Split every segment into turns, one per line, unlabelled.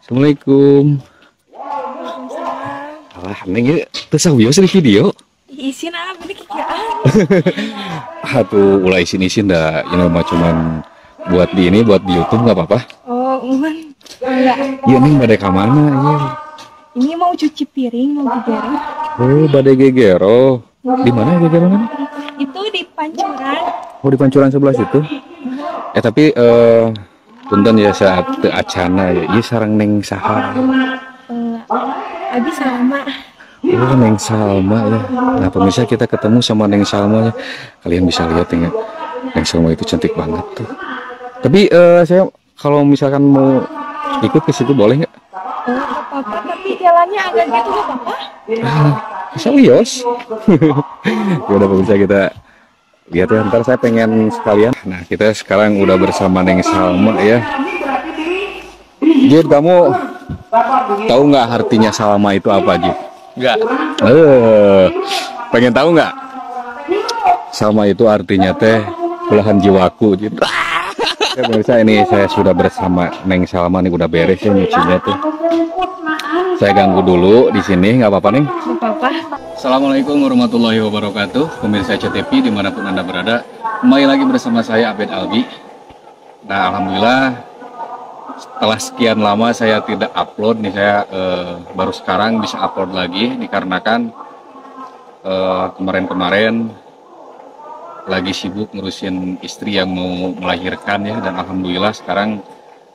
Assalamualaikum.
Waalaikumsalam.
Alah, neng ya tersawios di video.
Isin alam ini kikiaan.
Tuh ulah isin-isin dah. Ini mah cuman buat di ini, buat di YouTube nggak apa-apa.
Oh, Uman. Enggak.
Iya neng badai kamana ya.
Ini mau cuci piring, mau gegere.
Oh badai gegero. Di mana gegero neng?
Itu di pancuran.
Oh di pancuran sebelah situ. Tapi punten ya saat teu acana ya. Iya sarang neng saha.
Abi sama.
Oh neng Salma ya. Nah pemirsa kita ketemu sama neng Salma ya. Kalian bisa lihat ya. Neng Salma itu cantik banget tuh. Tapi saya kalau misalkan mau ikut ke situ boleh nggak?
Nggak apa-apa, tapi jalannya agak gitu nggak apa-apa.
Bisa lios. Ya udah pemirsa kita lihat ya. Ntar saya pengen sekalian. Nah kita sekarang udah bersama neng Salma ya. Jid, kamu tahu nggak artinya Salma itu apa, Jid?
Enggak.
Pengen tahu nggak? Salma itu artinya teh belahan jiwaku gitu. Ya pemirsa, ini saya sudah bersama Neng Salma nih, udah beres ya nyucinya tuh. Saya ganggu dulu di sini, nggak apa-apa Neng?
Nggak apa-apa.
Assalamualaikum warahmatullahi wabarakatuh. Pemirsa CTV dimanapun Anda berada, kembali lagi bersama saya Abed Albi. Nah alhamdulillah setelah sekian lama saya tidak upload nih, saya baru sekarang bisa upload lagi dikarenakan kemarin-kemarin lagi sibuk ngurusin istri yang mau melahirkan ya, dan alhamdulillah sekarang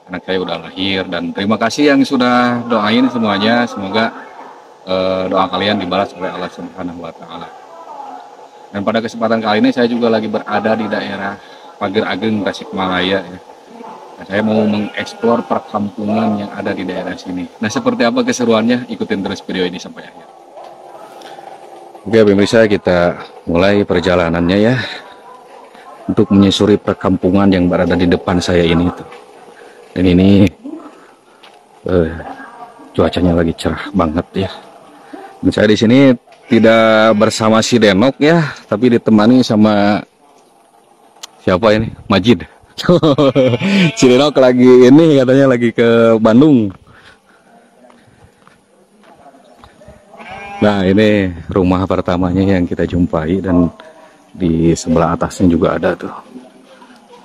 anak saya udah lahir, dan terima kasih yang sudah doain semuanya, semoga doa kalian dibalas oleh Allah Subhanahu wa taala. Dan pada kesempatan kali ini saya juga lagi berada di daerah Pager Ageng, Tasikmalaya ya. Nah, saya mau mengeksplor perkampungan yang ada di daerah sini. Nah, seperti apa keseruannya? Ikutin terus video ini sampai akhir. Oke, pemirsa, kita mulai perjalanannya ya. Untuk menyusuri perkampungan yang berada di depan saya ini tuh. Dan ini cuacanya lagi cerah banget ya. Dan saya di sini tidak bersama si Denok ya, tapi ditemani sama siapa ini? Majid. Si Denok lagi ini katanya lagi ke Bandung. Nah ini rumah pertamanya yang kita jumpai, dan di sebelah atasnya juga ada tuh.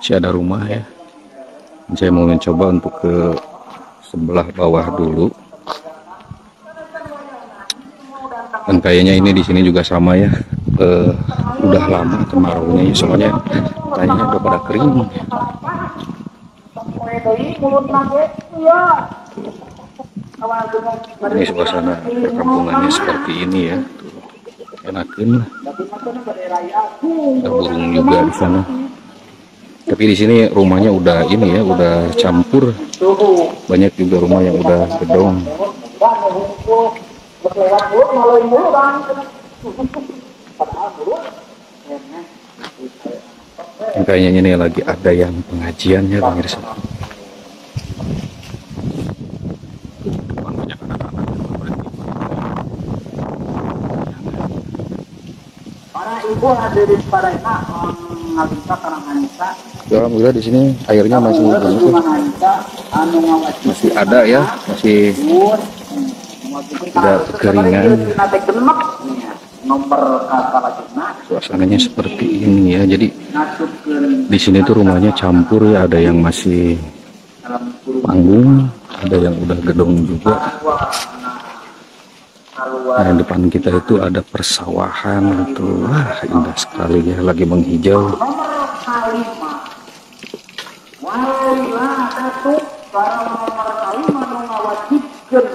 Masih ada rumah ya. Saya mau mencoba untuk ke sebelah bawah dulu. Dan kayaknya ini di sini juga sama ya. Udah lama kemaraunya, soalnya kayaknya udah pada kering. Ini suasana perkampungannya seperti ini ya. Enakin. Ada burung juga di sana. Tapi di sini rumahnya udah ini ya, udah campur. Banyak juga rumah yang udah gedong. Dan kayaknya ini lagi ada yang pengajian ya pemirsa. Banyak anak-anak yang berhenti.
Para ibu hadirin para emak ngalisa karang anisa.
Alhamdulillah di sini airnya masih banyak ya. Masih ada ya, masih tidak kekeringan. Suasananya seperti ini ya. Jadi di sini tuh rumahnya campur ya, ada yang masih panggung, ada yang udah gedong juga. Nah, di depan kita itu ada persawahan gitu. Wah, indah sekali ya, lagi menghijau.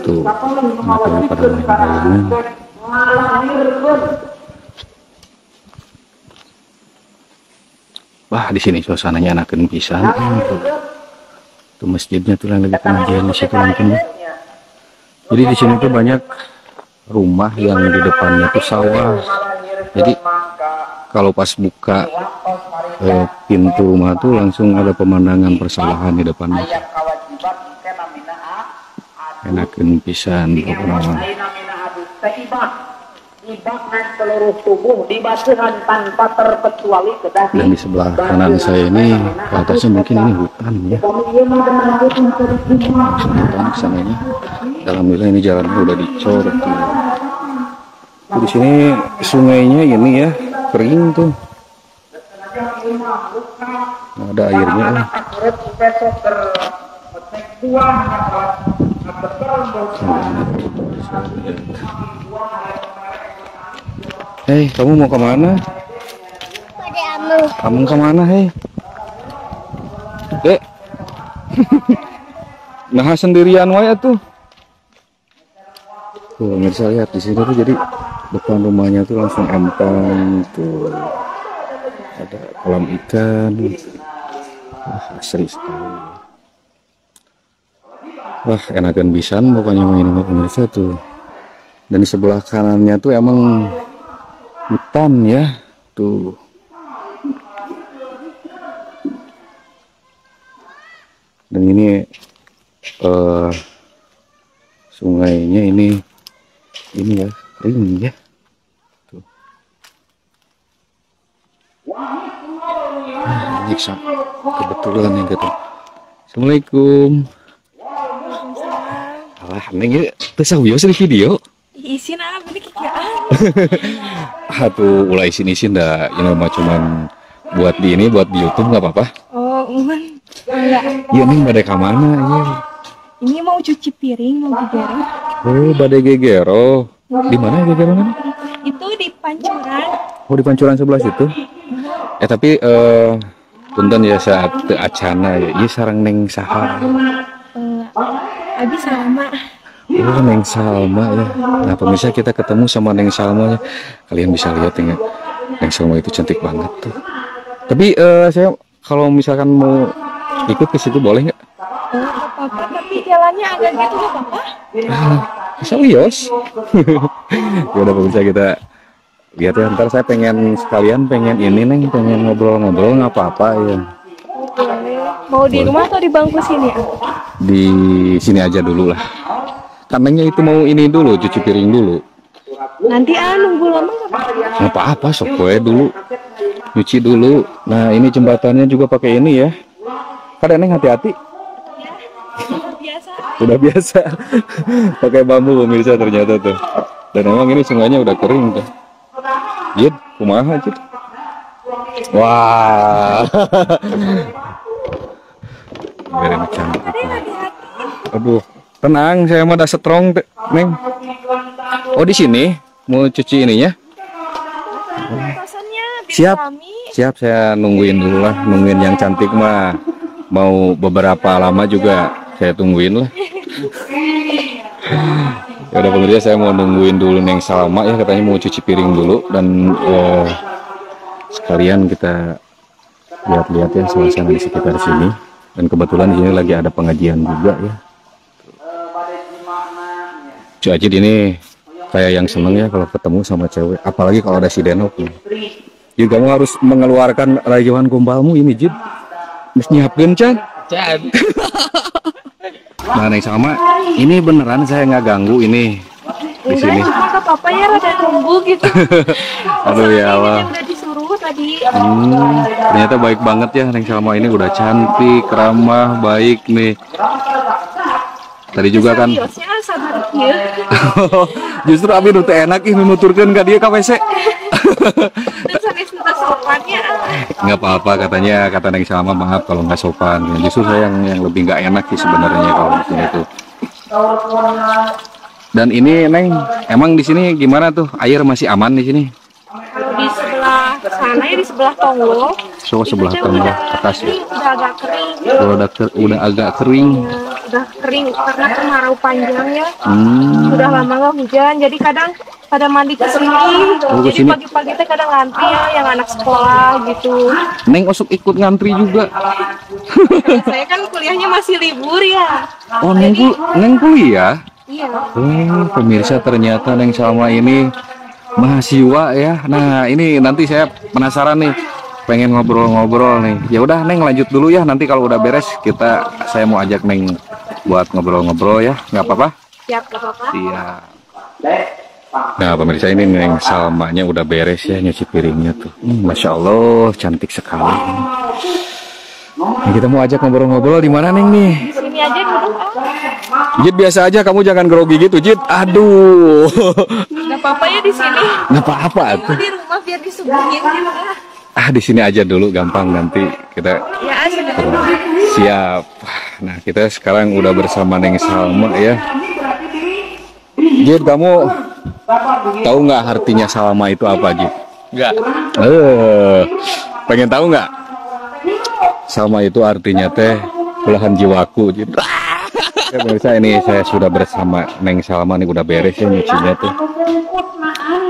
Tuh, makanya pada main-main. Wah, di sini suasananya enakeun pisan. Tuh masjidnya tuh yang lagi pengajian di situ mungkin. Jadi di sini tuh banyak rumah yang di depannya tuh sawah. Jadi kalau pas buka pintu rumah tuh langsung ada pemandangan persawahan di depannya. Enakeun pisan pokoknya.
dibakar seluruh tubuh dibasuhan tanpa terkecuali kedah.
Dan di sebelah kanan saya ini ke atasnya mungkin ini hutan ya. Hutan kesananya. Alhamdulillah ini jalannya udah dicor tuh. Di sini sungainya ini ya kering tuh. Nah, ada airnya nih. Hei, kamu mau kemana? Kamu kemana, hei? Dek. Nah, sendirian wae tuh. Tuh, pemirsa lihat di sini tuh jadi depan rumahnya tuh langsung empang tuh. Ada kolam ikan. Wah, asri sekali. Wah, enakan pisan pokoknya main sama pemirsa tuh. Dan di sebelah kanannya tuh emang hutan ya tuh. Dan ini sungainya ini ya kering ya tuh. Nah, ini kebetulan yang kata. Assalamualaikum. Alah, neng ya tersawios di video.
Isin anak ini kekiaan.
Tuh ulah isin-isin dah, ini mah cuman buat di YouTube nggak apa-apa.
Oh, enggak.
Iya nih badai ke mana ya?
Ini mau cuci piring, mau gegero.
Oh, badai gegero. Di mana gegero mana?
Itu di Pancuran.
Oh, di Pancuran sebelah situ. Tapi punten ya saat teu acana ya. Ieu sareng Neng saha?
Abi sama.
Oh, Neng Salma ya. Nah, pemirsa kita ketemu sama Neng Salma ya. Kalian bisa lihat ya, Neng Salma itu cantik banget tuh. Tapi saya kalau misalkan mau ikut ke situ boleh nggak?
Apa-apa, tapi jalannya agak gitu nggak apa-apa.
Serius? Ya udah pemirsa kita lihat ya. Ntar saya pengen ini Neng, pengen ngobrol-ngobrol nggak apa-apa ya.
Mau di rumah atau di bangku sini ya?
Di sini aja dulu lah. Kanannya itu mau ini dulu, cuci piring dulu.
Nanti nunggu lama nggak
apa-apa, sok gue dulu. Nyuci dulu. Nah, ini jembatannya juga pakai ini ya. Kadang Neng hati-hati.
biasa.
Udah biasa. Pakai bambu pemirsa ternyata tuh. Dan emang ini sungainya udah kering tuh. Jid, kumaha Jid? Wah. Biar ini cantik. Aduh, tenang, saya mah udah strong, Neng. Oh, di sini mau cuci ininya? Siap, siap, saya nungguin dulu lah, nungguin yang cantik mah. Mau beberapa lama juga saya tungguin lah. Ya udah pemirsa, saya mau nungguin dulu Neng Salma ya, katanya mau cuci piring dulu dan sekalian kita lihat-lihat ya suasana di sekitar sini. Dan kebetulan di sini lagi ada pengajian juga ya. Cuk Ajid ini kayak yang seneng ya kalau ketemu sama cewek, apalagi kalau ada si Denok nih. Jadi kamu harus mengeluarkan rayuan gombalmu ini Jid. Mesti nyiapin Chan. Nah Neng Salma, ini beneran saya nggak ganggu ini di sini.
Enggak apa-apa ya, rada nunggu gitu.
Aduh ya Allah.
Udah disuruh tadi.
Ternyata baik banget ya Neng Salma ini, udah cantik, ramah, baik nih. Tadi juga kan. Justru Abi udah enak ini nuturkan ke dia ke WC. Nggak apa-apa katanya, kata Neng Salma, maaf kalau nggak sopan. Justru saya yang lebih nggak enak sih sebenarnya kalau di sini tuh. Dan ini Neng, emang di sini gimana tuh? Air masih aman di sini?
Di sebelah sana ya, di sebelah Tonggol.
So sebelah Tonggol atas ya.
Udah agak kering.
Udah agak kering.
Udah kering karena kemarau panjang ya. Udah lama nggak hujan, jadi kadang pada mandi ke sini. Jadi pagi-pagi teh kadang ngantri ya, yang anak sekolah gitu.
Neng Osuk ikut ngantri juga.
Saya kan kuliahnya masih libur ya.
Oh, Neng kuliah?
Iya.
Pemirsa ternyata Neng Salma ini mahasiswa ya. Nah, ini nanti saya penasaran nih, pengen ngobrol-ngobrol nih. Ya udah Neng lanjut dulu ya. Nanti kalau udah beres saya mau ajak Neng buat ngobrol-ngobrol ya. Nggak apa-apa?
Siap, nggak apa-apa.
Iya. Nah pemirsa, ini Neng Salmanya udah beres ya nyuci piringnya tuh. Masya Allah cantik sekali. Nah, kita mau ajak ngobrol-ngobrol di mana Neng nih?
Sini aja dulu.
Jit biasa aja, kamu jangan grogi gitu Jit. Aduh.
Nggak apa-apa ya di sini.
Nggak apa-apa tuh.
Di rumah biar disuguhin gitu.
Di sini aja dulu, gampang nanti kita
Ya asli.
siap. Nah kita sekarang udah bersama Neng Salma ya. Jit, kamu tahu nggak artinya Salma itu apa Jit?
Enggak.
Pengen tahu nggak? Salma itu artinya teh belahan jiwaku Jit. Ya pemirsa, ini saya sudah bersama Neng Salma nih, udah beres ya nyucinya tuh.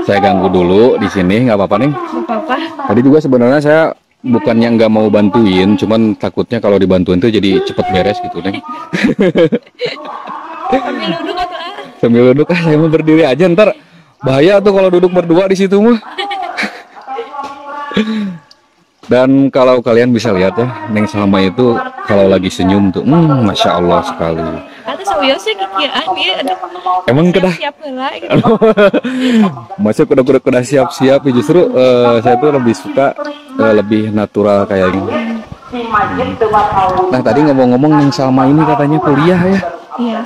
Saya ganggu dulu di sini, nggak apa-apa Neng?
Nggak apa-apa.
Tadi juga sebenarnya saya bukannya nggak mau bantuin, cuman takutnya kalau dibantuin tuh jadi cepet beres gitu Neng.
Sambil duduk atau
Sambil duduk, saya mau berdiri aja, ntar bahaya tuh kalau duduk berdua di situ mah. Dan kalau kalian bisa lihat ya, Neng Salma itu kalau lagi senyum tuh, masya Allah sekali.
Ada sawiosnya kikian ya.
Emang kedah
Siap heula gitu.
masuk udah siap-siap, justru saya tuh lebih suka lebih natural kayak gini. Nah tadi ngomong-ngomong Neng Salma ini katanya kuliah ya.
Iya.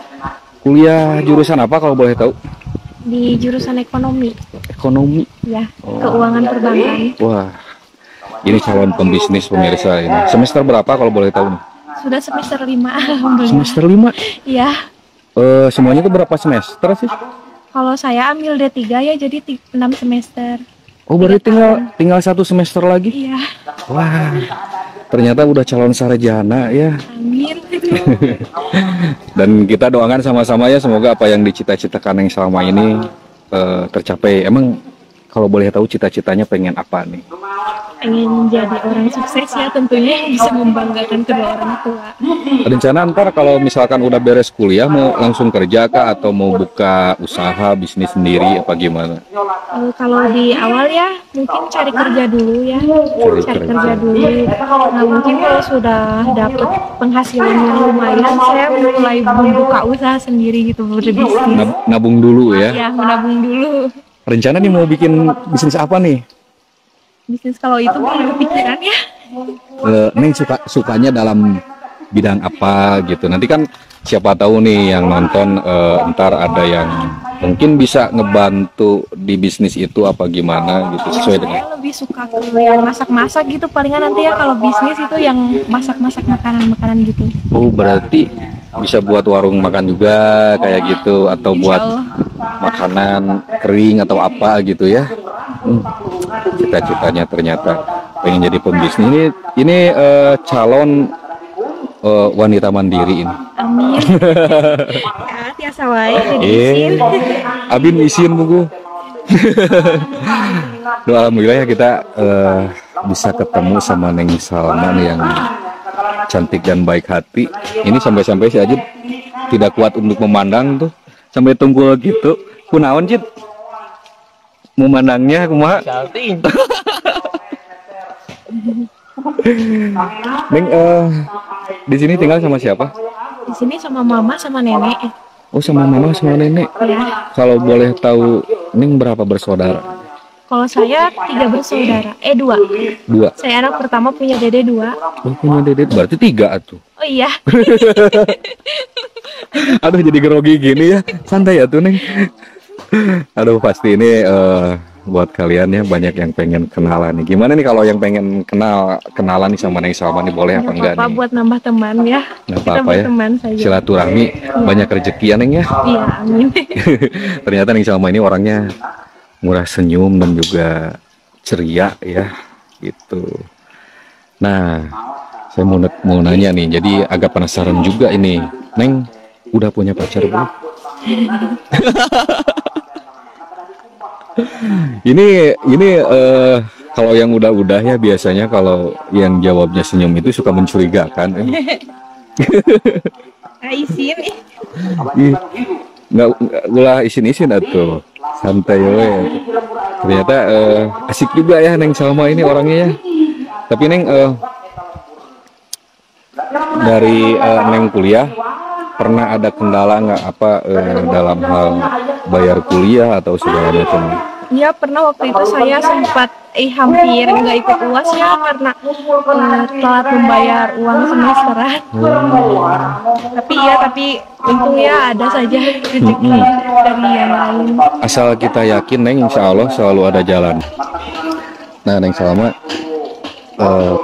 Kuliah jurusan apa kalau boleh tahu?
Di jurusan ekonomi.
Ekonomi.
Ya. Keuangan perbankan.
Wah, ini calon pembisnis pemirsa ini. Semester berapa kalau boleh tahu nih?
Sudah semester 5 alhamdulillah.
Semester 5.
Iya.
Semuanya itu berapa semester sih?
Kalau saya ambil D3 ya jadi 6 semester.
Oh, berarti tinggal 1 semester lagi?
Iya.
Wah, ternyata udah calon sarjana ya.
Amin.
Dan kita doakan sama-sama ya, semoga apa yang dicita-citakan Neng Salma ini tercapai. Emang kalau boleh tahu cita-citanya pengen apa nih?
Pengen jadi orang sukses ya tentunya, yang bisa membanggakan kedua orang tua.
Rencana ntar kalau misalkan udah beres kuliah mau langsung kerja kah atau mau buka usaha bisnis sendiri apa gimana?
Kalau di awal ya mungkin cari kerja dulu ya. Cari kerja dulu. Nah mungkin kalau sudah dapat penghasilan yang lumayan, saya mulai membuka usaha sendiri gitu, berbisnis.
Nabung dulu ya?
Ya, menabung dulu.
Rencana nih mau bikin bisnis apa nih?
Bisnis kalau itu belum kepikiran ya.
Neng sukanya dalam bidang apa gitu. Nanti kan siapa tahu nih yang nonton ntar ada yang mungkin bisa ngebantu di bisnis itu apa gimana gitu sesuai dengan.
Saya lebih suka ke yang masak-masak gitu, palingan nanti ya kalau bisnis itu yang masak-masak makanan-makanan gitu.
Oh, berarti bisa buat warung makan juga kayak gitu atau buat makanan kering atau apa gitu ya. Cita-citanya ternyata pengen jadi pembisnis. Ini calon wanita mandiri ini.
Amin. Ya, tiasa wae jadi izin.
Abin izin buku. Alhamdulillah ya kita bisa ketemu sama Neng Salma yang cantik dan baik hati. Ini sampai-sampai si Ajit tidak kuat untuk memandang tuh, sampai tunggul gitu. Kunaon Jit? Memandangnya kumaha?
Salting.
Neng di sini tinggal sama siapa?
Di sini sama mama sama nenek.
Oh, sama mama sama nenek.
Ya.
Kalau boleh tahu Neng berapa bersaudara?
Kalau saya 3 bersaudara. 2.
2.
Saya anak pertama, punya dede 2.
Oh, punya dede berarti 3 atuh.
Oh iya.
Aduh, jadi grogi gini ya. Santai ya tuh Neng. Aduh, pasti ini buat kalian ya banyak yang pengen kenalan nih. Gimana nih kalau yang pengen kenalan nih sama Neng Salma nih, boleh apa enggak
Apa
nih?
buat nambah teman ya.
Nggak
Kita
apa-apa ya.
berteman saja.
Silaturahmi, banyak rezeki ya Neng ya.
Iya, amin.
Ternyata Neng Salma ini orangnya murah senyum dan juga ceria ya gitu. Nah, saya mau nanya nih, jadi agak penasaran juga ini, Neng udah punya pacar belum? ini kalau yang udah ya biasanya kalau yang jawabnya senyum itu suka mencurigakan.
Izin.
Nggak ulah isin-isin atuh, santai we. Ternyata asik juga ya Neng Salma ini orangnya ya. Tapi Neng dari Neng kuliah pernah ada kendala nggak apa dalam hal bayar kuliah atau segala macam?
Ya pernah waktu itu saya sempat hampir nggak ikut UAS ya karena telat membayar uang semesteran. Tapi untung ya ada saja rezeki dari yang lain.
Asal kita yakin Neng, insya Allah selalu ada jalan. Nah Neng Salma,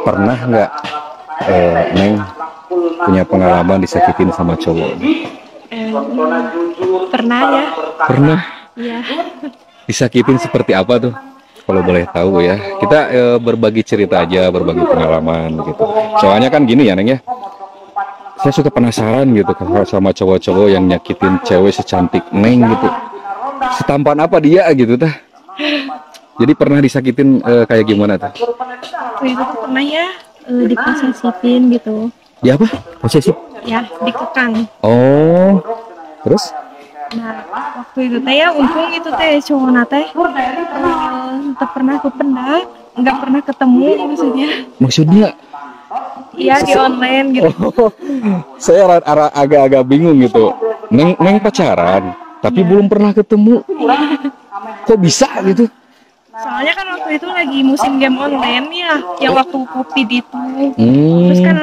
pernah nggak Neng punya pengalaman disakitin sama cowok?
Pernah ya.
Pernah.
Iya.
Disakitin seperti apa tuh? Kalau boleh tahu ya. Kita berbagi cerita aja, berbagi pengalaman gitu. Soalnya kan gini ya Neng ya. Saya suka penasaran gitu sama cowok-cowok yang nyakitin cewek secantik Neng gitu. Setampan apa dia gitu tah? Jadi pernah disakitin kayak gimana tuh?
Waktu itu tuh pernah ya diposesifin gitu.
Ya apa? Posesif?
Ya, dikekang.
Oh. Terus?
Nah, waktu itu teh ya untung itu teh cowok teh tak pernah ke pendak, nggak pernah ketemu maksudnya.
Maksudnya?
Iya di online gitu.
Oh, saya agak-agak bingung gitu. Neng pacaran, tapi belum pernah ketemu. Kok bisa gitu?
Soalnya kan waktu itu lagi musim game online ya, yang waktu COVID itu. Terus kan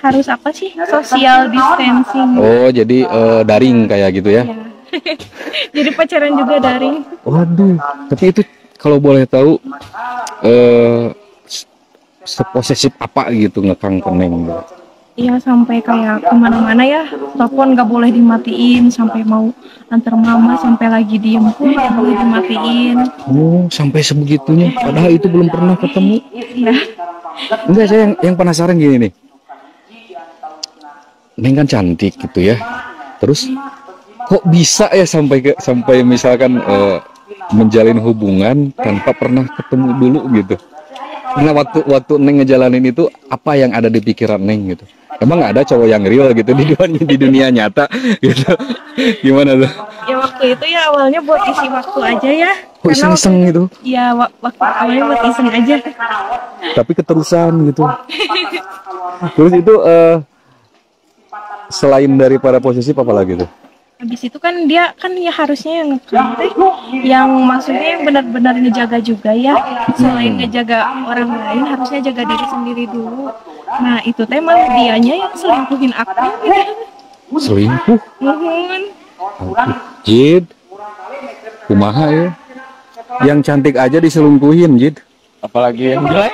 harus apa sih? Social distancing.
Oh, jadi daring kayak gitu ya?
Ya. Jadi pacaran juga daring.
Waduh, tapi itu kalau boleh tahu seposesif apa gitu ngekang ke Neng?
Iya sampai kayak kemana-mana ya, telepon nggak boleh dimatiin, sampai mau antar mama sampai lagi diem pun nggak boleh dimatiin.
Oh, sampai sebegitunya. Padahal itu belum pernah ketemu.
Iya.
Enggak, saya yang penasaran gini nih. Neng kan cantik gitu ya. Terus kok bisa ya sampai misalkan menjalin hubungan tanpa pernah ketemu dulu gitu? Karena waktu Neng ngejalanin itu apa yang ada di pikiran Neng gitu? Emang nggak ada cowok yang real gitu di dunia nyata gitu? Gimana tuh?
Ya waktu itu ya awalnya buat isi waktu aja ya.
Kok iseng-iseng gitu?
Ya waktu awalnya buat iseng aja.
Tapi keterusan gitu. Terus itu selain daripada posesif apa lagi tuh?
Habis itu kan dia kan ya harusnya yang ngekang teh, yang maksudnya yang benar-benar ngejaga juga ya. Selain ngejaga orang lain harusnya jaga diri sendiri dulu. Nah itu teh malah dianya yang selingkuhin aku gitu.
Selingkuh?
Nuhun.
Jid, kumaha ya? Yang cantik aja diselingkuhin Jid. Apalagi yang jelek.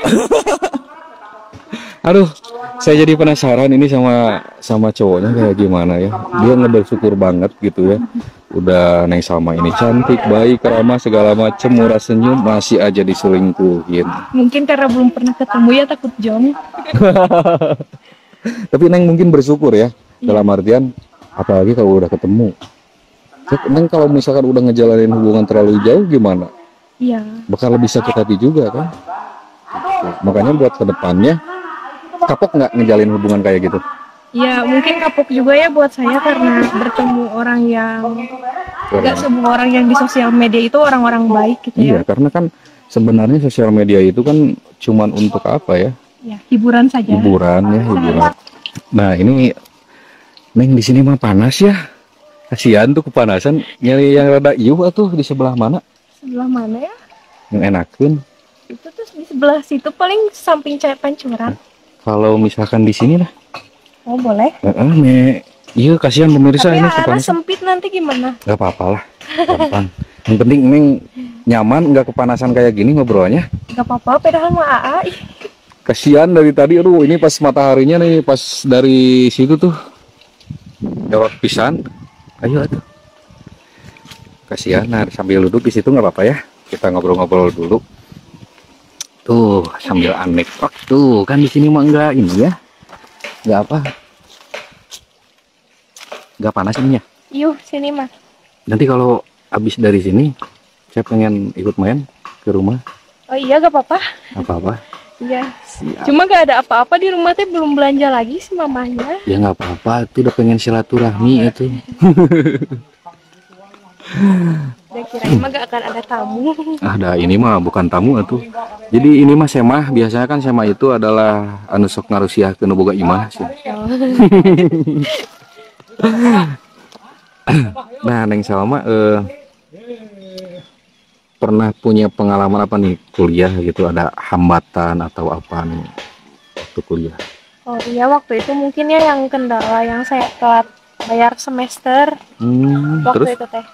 Aduh, saya jadi penasaran ini sama cowoknya kayak gimana ya. Dia bersyukur banget gitu ya. Udah Neng Salma ini cantik, baik, ramah, segala macem, murah senyum, masih aja diselingkuhin.
Mungkin karena belum pernah ketemu ya takut jong.
Tapi Neng mungkin bersyukur ya. Dalam artian, apalagi kalau udah ketemu. Neng kalau misalkan udah ngejalanin hubungan terlalu jauh gimana?
Iya.
Bakal lebih sakit hati juga kan? Makanya buat kedepannya, kapok nggak ngejalin hubungan kayak gitu?
Ya mungkin kapok juga ya buat saya karena bertemu orang yang nggak semua orang yang di sosial media itu orang-orang baik gitu ya.
Iya, karena kan sebenarnya sosial media itu kan cuman untuk apa ya?
Ya hiburan saja.
Hiburan ya, hiburan. Nah ini Neng di sini mah panas ya. Kasihan tuh kepanasan. Nyari yang rada iuh tuh di sebelah mana?
Sebelah mana ya?
Yang enakin.
Itu tuh di sebelah situ paling samping Pancuran.
Kalau misalkan di sini lah.
Oh boleh.
Iya kasihan pemirsa
tapi
ini
arah
kepanasan.
sempit nanti gimana?
Gak apa-apa lah. Gampang. Yang penting Neng nyaman, nggak kepanasan kayak gini ngobrolnya.
Gak apa-apa, padahal mah AA.
Kasihan dari tadi, aduh ini pas mataharinya nih, pas dari situ tuh jawab pisan. Ayo atuh. Kasihan, nah sambil duduk di situ nggak apa-apa ya. Kita ngobrol-ngobrol dulu. Tuh sambil anek. Oh, tuh kan di sini mah enggak ini ya. Enggak apa. Enggak panas ininya.
Yuh, sini mah.
Nanti kalau habis dari sini, saya pengen ikut main ke rumah.
Oh iya, gak apa-apa.
Apa-apa.
Iya.
Siap.
Cuma gak ada apa-apa di rumah teh, belum belanja lagi si mamanya.
Ya nggak apa-apa, itu udah pengen silaturahmi itu.
Udah kirain mah gak akan ada tamu.
Ada ini mah bukan tamu atuh. Jadi ini mah semah, biasanya kan semah itu adalah anu sok ngarusiah ke boga imah sih. Nah, Neng Salma pernah punya pengalaman apa nih kuliah gitu, ada hambatan atau apa nih waktu kuliah?
Oh iya, waktu itu mungkin ya yang kendala yang saya telat bayar semester
Terus
waktu itu teh.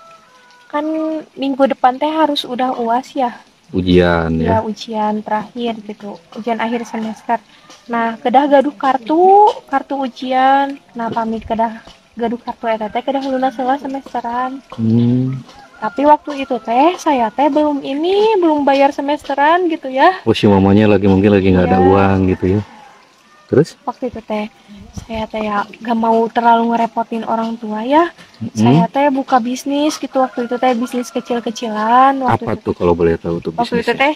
Kan minggu depan teh harus udah UAS ya.
ujian
Ya,
ya.
ujian terakhir gitu, ujian akhir semester. Nah, kedah gaduh kartu ujian. Nah, pamit kedah gaduh kartu eta teh kedah lunas heula semesteran. Tapi waktu itu teh saya teh belum bayar semesteran gitu ya.
Oh, si mamanya mungkin lagi nggak ada
Iya.
uang gitu ya. Terus?
Waktu itu teh saya teh ya gak mau terlalu ngerepotin orang tua ya. Saya teh buka bisnis gitu, waktu itu teh bisnis kecil-kecilan.
Apa tuh kalau boleh tahu tuh
Waktu itu
bisnisnya?
teh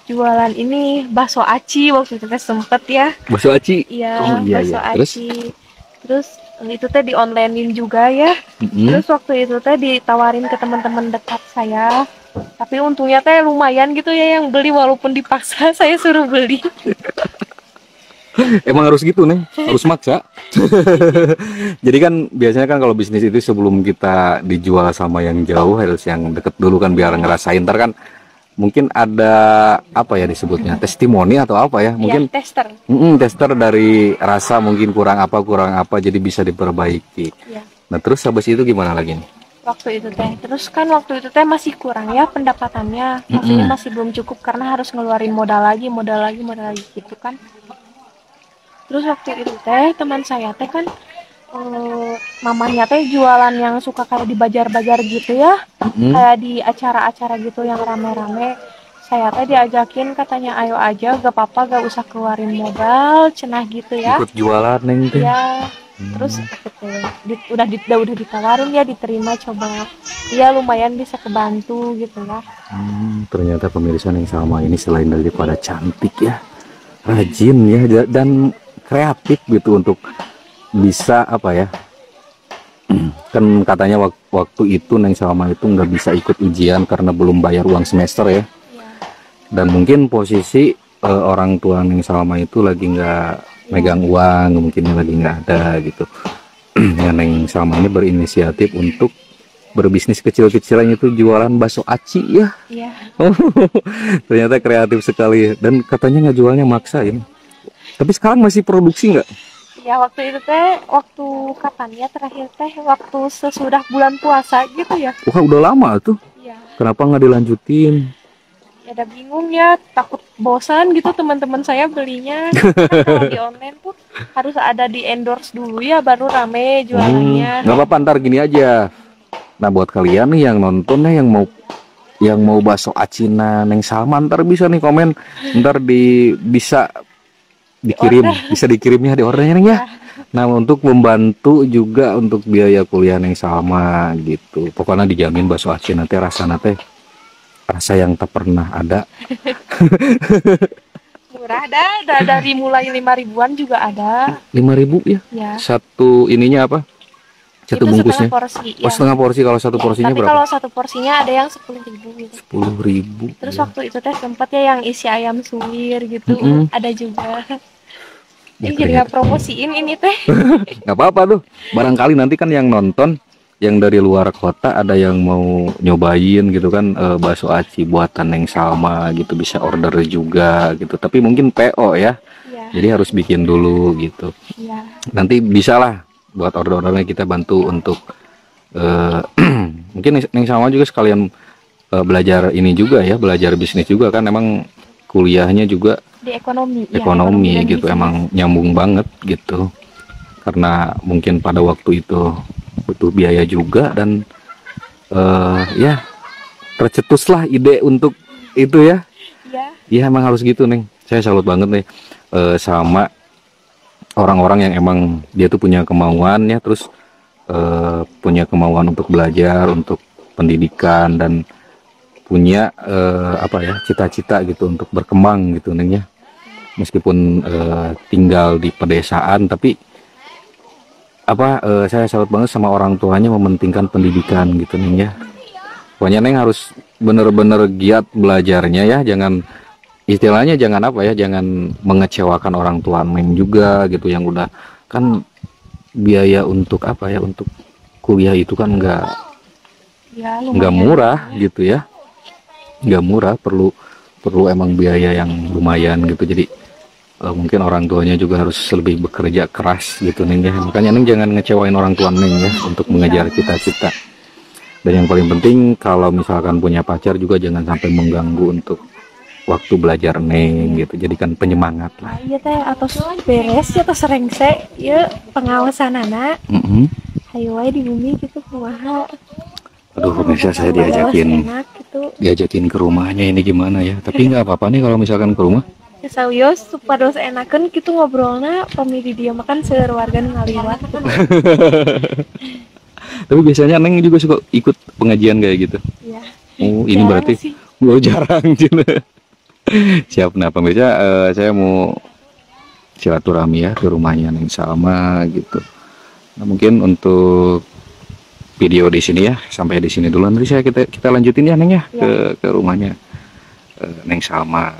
jualan ini bakso aci, waktu itu teh sempet ya.
Bakso aci.
Iya,
Oh iya
bakso
iya. Terus?
aci. Terus itu teh di onlinein juga ya. Terus waktu itu teh ditawarin ke teman-teman dekat saya. Tapi untungnya teh lumayan gitu ya yang beli, walaupun dipaksa saya suruh beli.
Emang harus gitu nih, harus maksa. Jadi kan biasanya kan kalau bisnis itu sebelum kita dijual sama yang jauh harus yang deket dulu kan biar ngerasain. Ntar kan mungkin ada apa ya disebutnya, testimoni atau apa ya? Mungkin
Ya, tester.
tester dari rasa mungkin kurang apa jadi bisa diperbaiki.
Ya.
Nah terus habis itu gimana lagi nih?
Waktu itu teh. Terus kan waktu itu teh masih kurang ya pendapatannya. Maksudnya masih belum cukup karena harus ngeluarin modal lagi gitu kan. Terus waktu itu teh teman saya teh kan mamanya teh jualan yang suka kayak di bajar-bajar gitu ya, kayak di acara-acara gitu yang rame-rame. Saya teh diajakin, katanya ayo aja, gak apa-apa, gak usah keluarin modal, cenah gitu ya.
Ikut jualan neng teh.
Ya, terus udah ditawarin ya, diterima, coba. Ya lumayan bisa kebantu gitu ya.
Ternyata pemirsa yang sama ini selain daripada cantik ya, rajin ya dan kreatif gitu untuk bisa apa ya, kan katanya waktu itu Neng Salma itu nggak bisa ikut ujian karena belum bayar uang semester ya, dan mungkin posisi orang tua Neng Salma itu lagi nggak megang uang, mungkinnya lagi nggak ada gitu. Ya Neng Salma ini berinisiatif untuk berbisnis kecil-kecilan, itu jualan bakso aci ya.
Iya.
Oh, ternyata kreatif sekali dan katanya ngejualnya maksa ini. Tapi sekarang masih produksi nggak?
Ya waktu itu teh, waktu kapan ya terakhir teh, waktu sesudah bulan puasa gitu ya.
Wah udah lama tuh.
Iya.
Kenapa nggak dilanjutin?
Ya udah bingung ya, takut bosan gitu teman-teman saya belinya. Kan kalau di online tuh harus ada di endorse dulu ya, baru rame jualannya.
Nggak apa-apa, ntar gini aja. Nah buat kalian nih yang nonton ya, yang mau bakso acina Neng Salma, ntar bisa nih komen, ntar bisa dikirim, bisa dikirimnya di ordernya Neng ya. Nah untuk membantu juga untuk biaya kuliah Neng Salma gitu. Pokoknya dijamin bakso acina teh rasa yang tak pernah ada.
Murah ada dari mulai 5.000-an juga ada.
5.000 ya?
Ya.
Satu ininya apa? Satu
Itu
bungkusnya?
setengah porsi.
Oh setengah porsi, kalau satu porsinya
Tapi
berapa?
kalau satu porsinya ada yang 10.000 gitu.
10.000.
Terus waktu itu teh sempat ya yang isi ayam suwir gitu, ada juga. Ini jadi nggak promosiin ini teh.
Nggak apa-apa tuh. Barangkali nanti kan yang nonton yang dari luar kota ada yang mau nyobain gitu kan, bakso aci buatan Neng Salma gitu, bisa order juga gitu. Tapi mungkin PO ya.
Iya.
Jadi harus bikin dulu gitu.
Iya.
Nanti bisa lah buat order-ordernya kita bantu untuk mungkin Neng Salma juga sekalian belajar ini juga ya, belajar bisnis juga kan, emang kuliahnya juga
Di ekonomi
ekonomi
dan
gitu,
bisnis.
emang nyambung banget gitu, karena mungkin pada waktu itu butuh biaya juga dan ya tercetuslah ide untuk itu ya.
Iya.
Ya emang harus gitu Neng, saya salut banget nih sama orang-orang yang emang dia tuh punya kemauan ya, terus punya kemauan untuk belajar, untuk pendidikan, dan punya apa ya, cita-cita gitu untuk berkembang gitu Neng ya. Meskipun tinggal di pedesaan, tapi apa saya salut banget sama orang tuanya mementingkan pendidikan gitu Neng ya. Pokoknya Neng harus bener-bener giat belajarnya ya, jangan istilahnya jangan apa ya, jangan mengecewakan orang tua Neng juga gitu, yang udah kan biaya untuk apa ya, untuk kuliah itu kan
Ya,
nggak
lumayan.
murah gitu ya. nggak murah, perlu emang biaya yang lumayan gitu. Jadi mungkin orang tuanya juga harus lebih bekerja keras gitu Neng ya. Makanya Neng jangan ngecewain orang tua Neng ya untuk mengejar cita-cita. Dan yang paling penting kalau misalkan punya pacar juga jangan sampai mengganggu untuk waktu belajar Neng gitu. Jadikan penyemangat lah.
Iya teh atau beres ya atau serengse ya pengawasan anak. Hayo wae di bumi gitu kumaha.
Aduh pemirsa, saya diajakin ke rumahnya, ini gimana ya, tapi nggak apa-apa nih kalau misalkan ke rumah.
Ya sauyos supados enakeun gitu ngobrolna pamili dia makan seueur warga nu ngaliwat gitu.
Tapi biasanya Neng juga suka ikut pengajian kayak gitu.
Iya.
Oh ini
Jarang
berarti
sih.
jarang gitu. Siap. Nah pemirsa, saya mau silaturahmi ya ke rumahnya Neng Salma gitu. Nah mungkin untuk video di sini ya sampai di sini dulu, nanti kita lanjutin ya Neng ya ke rumahnya Neng Salma.